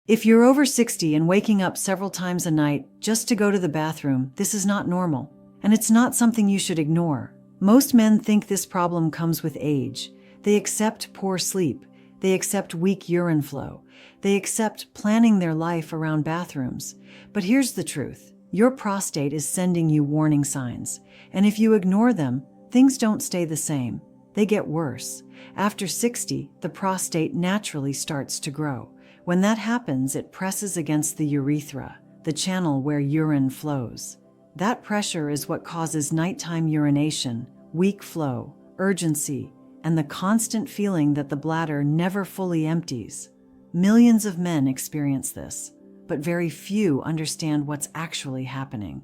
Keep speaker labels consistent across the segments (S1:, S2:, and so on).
S1: If you're over 60 and waking up several times a night just to go to the bathroom, this is not normal, and it's not something you should ignore. Most men think this problem comes with age. They accept poor sleep. They accept weak urine flow. They accept planning their life around bathrooms. But here's the truth. Your prostate is sending you warning signs, and if you ignore them, things don't stay the same. They get worse. After 60, the prostate naturally starts to grow. When that happens, it presses against the urethra, the channel where urine flows. That pressure is what causes nighttime urination, weak flow, urgency, and the constant feeling that the bladder never fully empties. Millions of men experience this, but very few understand what's actually happening.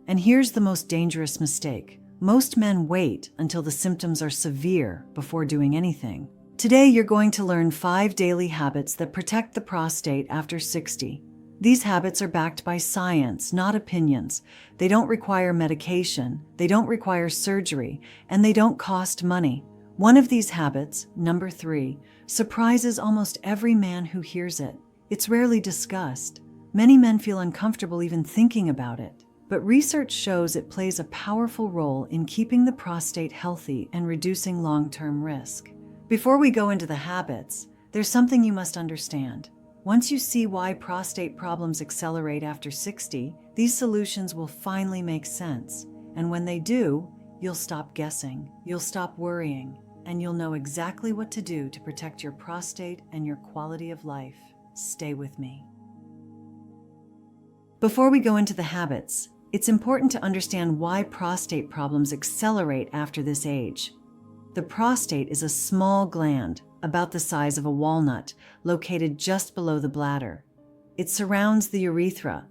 S1: And here's the most dangerous mistake. Most men wait until the symptoms are severe before doing anything. Today, you're going to learn 5 daily habits that protect the prostate after 60. These habits are backed by science, not opinions. They don't require medication, they don't require surgery, and they don't cost money. One of these habits, number 3, surprises almost every man who hears it. It's rarely discussed. Many men feel uncomfortable even thinking about it. But research shows it plays a powerful role in keeping the prostate healthy and reducing long-term risk. Before we go into the habits, there's something you must understand. Once you see why prostate problems accelerate after 60, these solutions will finally make sense. And when they do, you'll stop guessing, you'll stop worrying, and you'll know exactly what to do to protect your prostate and your quality of life. Stay with me. Before we go into the habits, it's important to understand why prostate problems accelerate after this age. The prostate is a small gland, about the size of a walnut, located just below the bladder. It surrounds the urethra,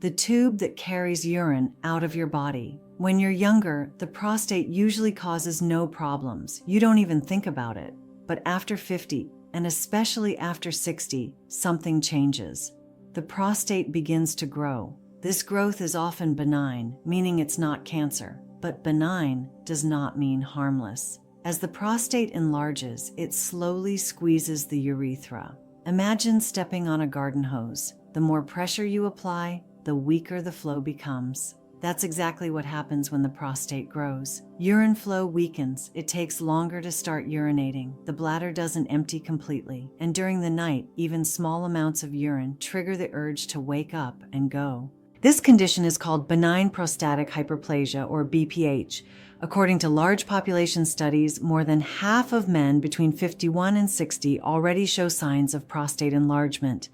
S1: the tube that carries urine out of your body. When you're younger, the prostate usually causes no problems. You don't even think about it. But after 50, and especially after 60, something changes. The prostate begins to grow. This growth is often benign, meaning it's not cancer. But benign does not mean harmless. As the prostate enlarges, it slowly squeezes the urethra. Imagine stepping on a garden hose. The more pressure you apply, the weaker the flow becomes. That's exactly what happens when the prostate grows. Urine flow weakens. It takes longer to start urinating. The bladder doesn't empty completely. And during the night, even small amounts of urine trigger the urge to wake up and go. This condition is called benign prostatic hyperplasia, or BPH. According to large population studies, more than half of men between 51 and 60 already show signs of prostate enlargement.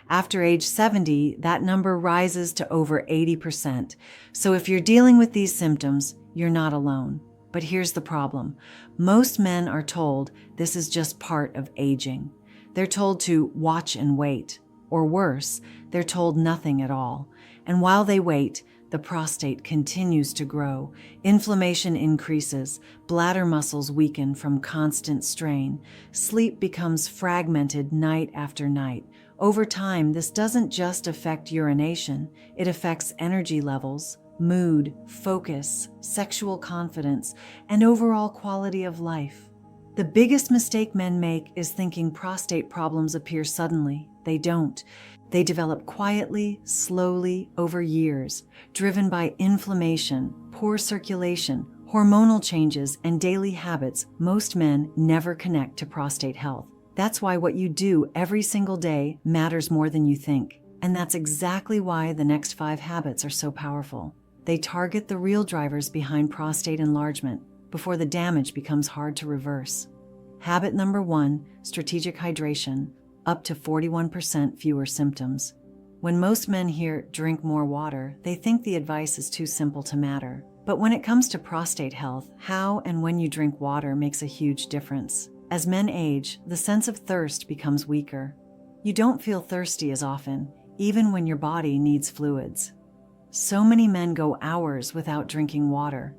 S1: After age 70, that number rises to over 80%. So if you're dealing with these symptoms, you're not alone. But here's the problem. Most men are told this is just part of aging. They're told to watch and wait. Or worse, they're told nothing at all. And while they wait, the prostate continues to grow. Inflammation increases. Bladder muscles weaken from constant strain. Sleep becomes fragmented night after night. Over time, this doesn't just affect urination. It affects energy levels, mood, focus, sexual confidence, and overall quality of life. The biggest mistake men make is thinking prostate problems appear suddenly. They don't. They develop quietly, slowly, over years, driven by inflammation, poor circulation, hormonal changes, and daily habits. Most men never connect to prostate health. That's why what you do every single day matters more than you think. And that's exactly why the next 5 habits are so powerful. They target the real drivers behind prostate enlargement before the damage becomes hard to reverse. Habit number 1, strategic hydration. Up to 41% fewer symptoms. When most men hear drink more water, they think the advice is too simple to matter. But when it comes to prostate health, how and when you drink water makes a huge difference. As men age, the sense of thirst becomes weaker. You don't feel thirsty as often, even when your body needs fluids. So many men go hours without drinking water,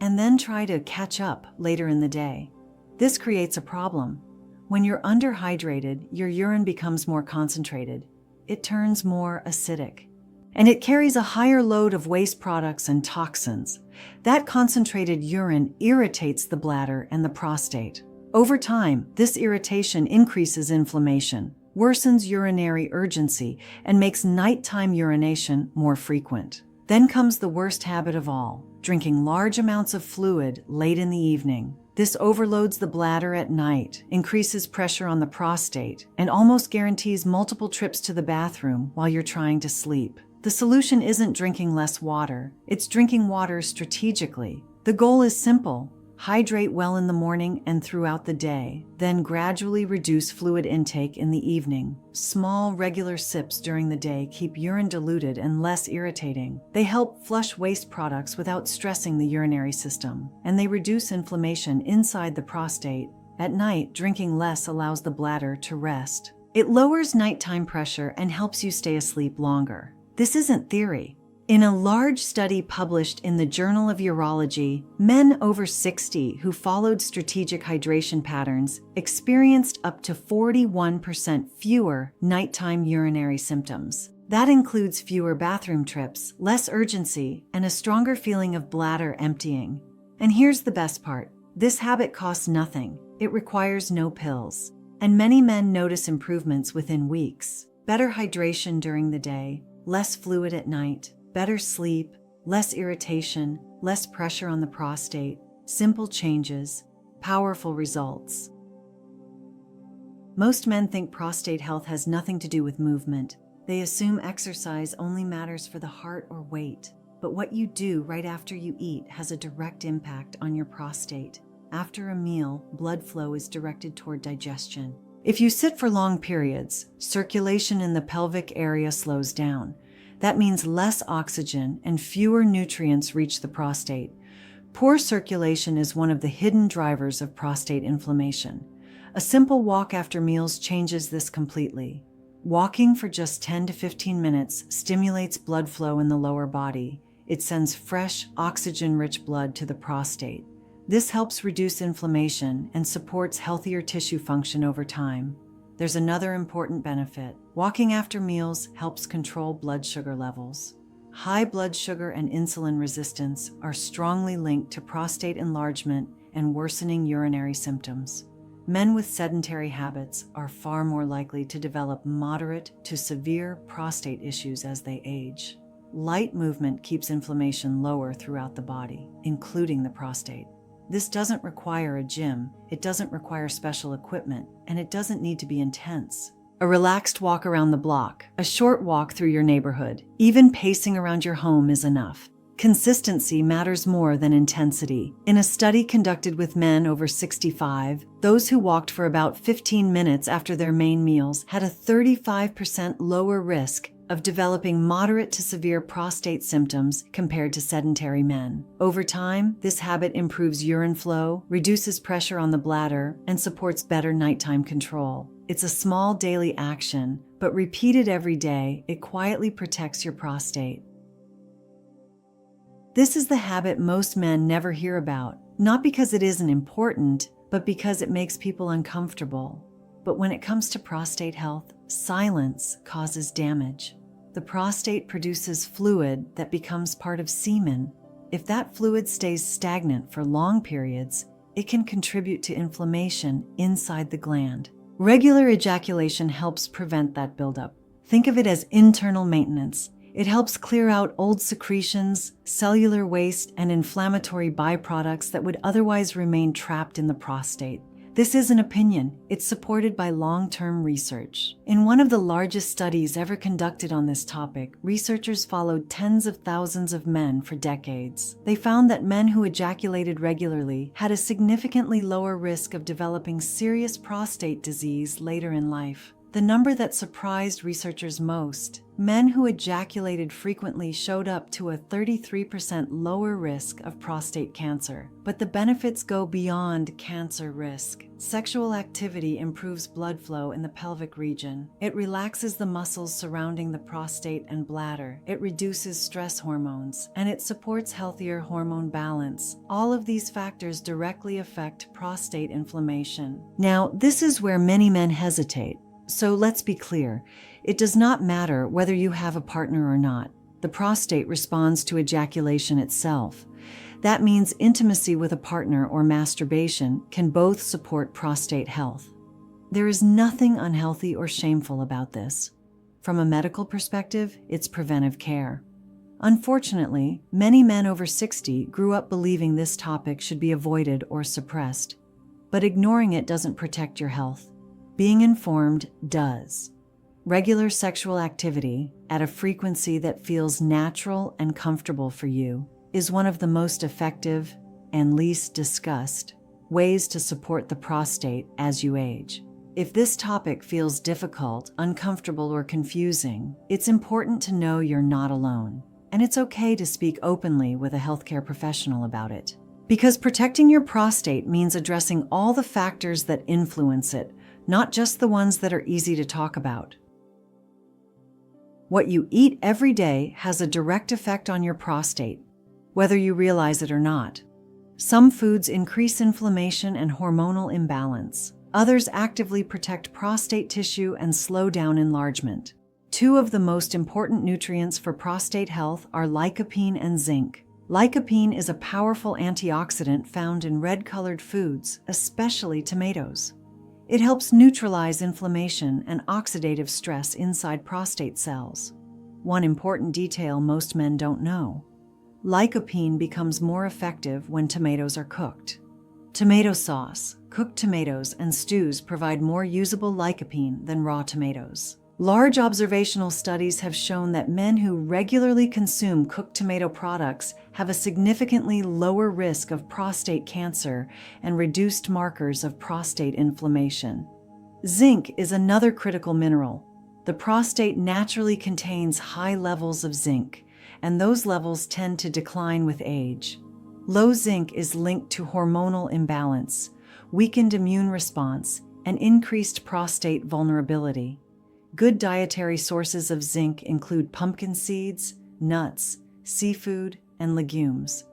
S1: and then try to catch up later in the day. This creates a problem. When you're underhydrated, your urine becomes more concentrated. It turns more acidic. And it carries a higher load of waste products and toxins. That concentrated urine irritates the bladder and the prostate. Over time, this irritation increases inflammation. worsens urinary urgency, and makes nighttime urination more frequent. Then comes the worst habit of all, drinking large amounts of fluid late in the evening. This overloads the bladder at night, increases pressure on the prostate, and almost guarantees multiple trips to the bathroom while you're trying to sleep. The solution isn't drinking less water, it's drinking water strategically. The goal is simple: hydrate well in the morning and throughout the day, then gradually reduce fluid intake in the evening. Small, regular sips during the day keep urine diluted and less irritating. They help flush waste products without stressing the urinary system, and they reduce inflammation inside the prostate. At night, drinking less allows the bladder to rest. It lowers nighttime pressure and helps you stay asleep longer. This isn't theory. In a large study published in the Journal of Urology, men over 60 who followed strategic hydration patterns experienced up to 41% fewer nighttime urinary symptoms. That includes fewer bathroom trips, less urgency, and a stronger feeling of bladder emptying. And here's the best part: this habit costs nothing. It requires no pills. And many men notice improvements within weeks. Better hydration during the day, less fluid at night, better sleep, less irritation, less pressure on the prostate, simple changes, powerful results. Most men think prostate health has nothing to do with movement. They assume exercise only matters for the heart or weight. But what you do right after you eat has a direct impact on your prostate. After a meal, blood flow is directed toward digestion. If you sit for long periods, circulation in the pelvic area slows down. That means less oxygen and fewer nutrients reach the prostate. Poor circulation is one of the hidden drivers of prostate inflammation. A simple walk after meals changes this completely. Walking for just 10 to 15 minutes stimulates blood flow in the lower body. It sends fresh, oxygen-rich blood to the prostate. This helps reduce inflammation and supports healthier tissue function over time. There's another important benefit. Walking after meals helps control blood sugar levels. High blood sugar and insulin resistance are strongly linked to prostate enlargement and worsening urinary symptoms. Men with sedentary habits are far more likely to develop moderate to severe prostate issues as they age. Light movement keeps inflammation lower throughout the body, including the prostate. This doesn't require a gym, it doesn't require special equipment, and it doesn't need to be intense. A relaxed walk around the block, a short walk through your neighborhood, even pacing around your home is enough. Consistency matters more than intensity. In a study conducted with men over 65, those who walked for about 15 minutes after their main meals had a 35% lower risk of developing moderate to severe prostate symptoms compared to sedentary men. Over time, this habit improves urine flow, reduces pressure on the bladder, and supports better nighttime control. It's a small daily action, but repeated every day, it quietly protects your prostate. This is the habit most men never hear about, not because it isn't important, but because it makes people uncomfortable. But when it comes to prostate health, silence causes damage. The prostate produces fluid that becomes part of semen. If that fluid stays stagnant for long periods, it can contribute to inflammation inside the gland. Regular ejaculation helps prevent that buildup. Think of it as internal maintenance. It helps clear out old secretions, cellular waste, and inflammatory byproducts that would otherwise remain trapped in the prostate. This is an opinion. It's supported by long-term research. In one of the largest studies ever conducted on this topic, researchers followed tens of thousands of men for decades. They found that men who ejaculated regularly had a significantly lower risk of developing serious prostate disease later in life. The number that surprised researchers most, men who ejaculated frequently showed up to a 33% lower risk of prostate cancer. But the benefits go beyond cancer risk. Sexual activity improves blood flow in the pelvic region. It relaxes the muscles surrounding the prostate and bladder. It reduces stress hormones, and it supports healthier hormone balance. All of these factors directly affect prostate inflammation. Now, this is where many men hesitate. So let's be clear, it does not matter whether you have a partner or not. The prostate responds to ejaculation itself. That means intimacy with a partner or masturbation can both support prostate health. There is nothing unhealthy or shameful about this. From a medical perspective, it's preventive care. Unfortunately, many men over 60 grew up believing this topic should be avoided or suppressed. But ignoring it doesn't protect your health. Being informed does. Regular sexual activity, at a frequency that feels natural and comfortable for you, is one of the most effective and least discussed ways to support the prostate as you age. If this topic feels difficult, uncomfortable, or confusing, it's important to know you're not alone. And it's okay to speak openly with a healthcare professional about it. Because protecting your prostate means addressing all the factors that influence it, not just the ones that are easy to talk about. What you eat every day has a direct effect on your prostate, whether you realize it or not. Some foods increase inflammation and hormonal imbalance. Others actively protect prostate tissue and slow down enlargement. Two of the most important nutrients for prostate health are lycopene and zinc. Lycopene is a powerful antioxidant found in red-colored foods, especially tomatoes. It helps neutralize inflammation and oxidative stress inside prostate cells. One important detail most men don't know: lycopene becomes more effective when tomatoes are cooked. Tomato sauce, cooked tomatoes, and stews provide more usable lycopene than raw tomatoes. Large observational studies have shown that men who regularly consume cooked tomato products have a significantly lower risk of prostate cancer and reduced markers of prostate inflammation. Zinc is another critical mineral. The prostate naturally contains high levels of zinc, and those levels tend to decline with age. Low zinc is linked to hormonal imbalance, weakened immune response, and increased prostate vulnerability. Good dietary sources of zinc include pumpkin seeds, nuts, seafood, and legumes.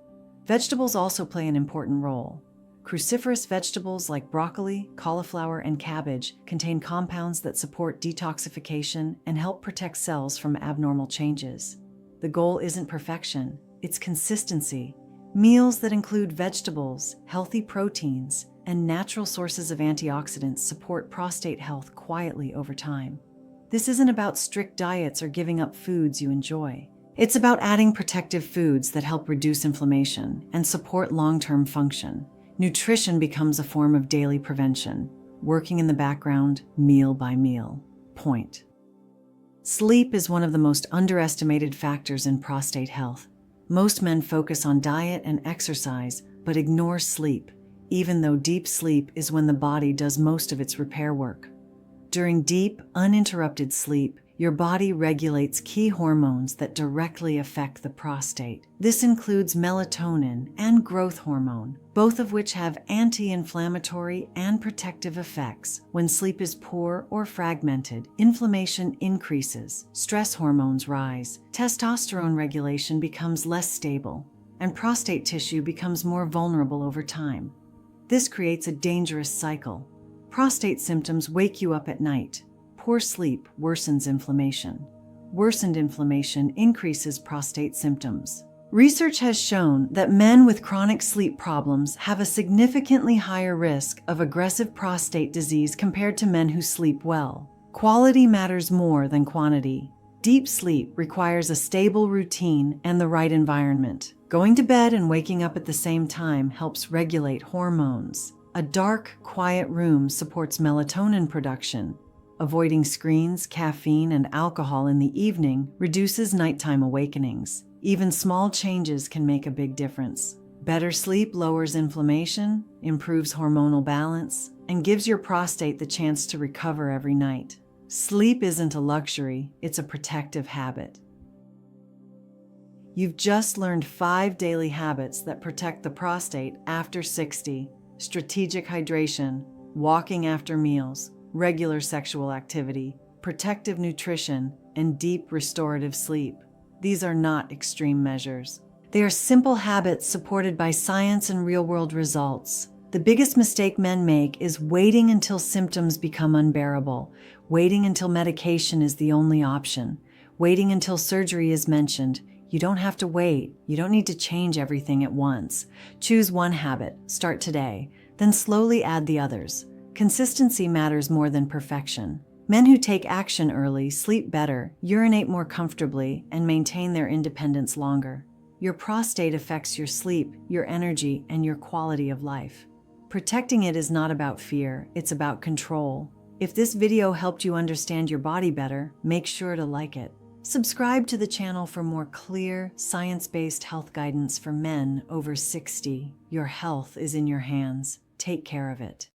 S1: Vegetables also play an important role. Cruciferous vegetables like broccoli, cauliflower, and cabbage contain compounds that support detoxification and help protect cells from abnormal changes. The goal isn't perfection, it's consistency. Meals that include vegetables, healthy proteins, and natural sources of antioxidants support prostate health quietly over time. This isn't about strict diets or giving up foods you enjoy. It's about adding protective foods that help reduce inflammation and support long-term function. Nutrition becomes a form of daily prevention, working in the background, meal by meal. Point. Sleep is one of the most underestimated factors in prostate health. Most men focus on diet and exercise, but ignore sleep, even though deep sleep is when the body does most of its repair work. During deep, uninterrupted sleep, your body regulates key hormones that directly affect the prostate. This includes melatonin and growth hormone, both of which have anti-inflammatory and protective effects. When sleep is poor or fragmented, inflammation increases, stress hormones rise, testosterone regulation becomes less stable, and prostate tissue becomes more vulnerable over time. This creates a dangerous cycle. Prostate symptoms wake you up at night. Poor sleep worsens inflammation. Worsened inflammation increases prostate symptoms. Research has shown that men with chronic sleep problems have a significantly higher risk of aggressive prostate disease compared to men who sleep well. Quality matters more than quantity. Deep sleep requires a stable routine and the right environment. Going to bed and waking up at the same time helps regulate hormones. A dark, quiet room supports melatonin production. Avoiding screens, caffeine, and alcohol in the evening reduces nighttime awakenings. Even small changes can make a big difference. Better sleep lowers inflammation, improves hormonal balance, and gives your prostate the chance to recover every night. Sleep isn't a luxury, it's a protective habit. You've just learned 5 daily habits that protect the prostate after 60. Strategic hydration, walking after meals, regular sexual activity, protective nutrition, and deep restorative sleep. These are not extreme measures. They are simple habits supported by science and real-world results. The biggest mistake men make is waiting until symptoms become unbearable, waiting until medication is the only option, waiting until surgery is mentioned. You don't have to wait. You don't need to change everything at once. Choose one habit, start today, then slowly add the others. Consistency matters more than perfection. Men who take action early sleep better, urinate more comfortably, and maintain their independence longer. Your prostate affects your sleep, your energy, and your quality of life. Protecting it is not about fear, it's about control. If this video helped you understand your body better, make sure to like it. Subscribe to the channel for more clear, science-based health guidance for men over 60. Your health is in your hands. Take care of it.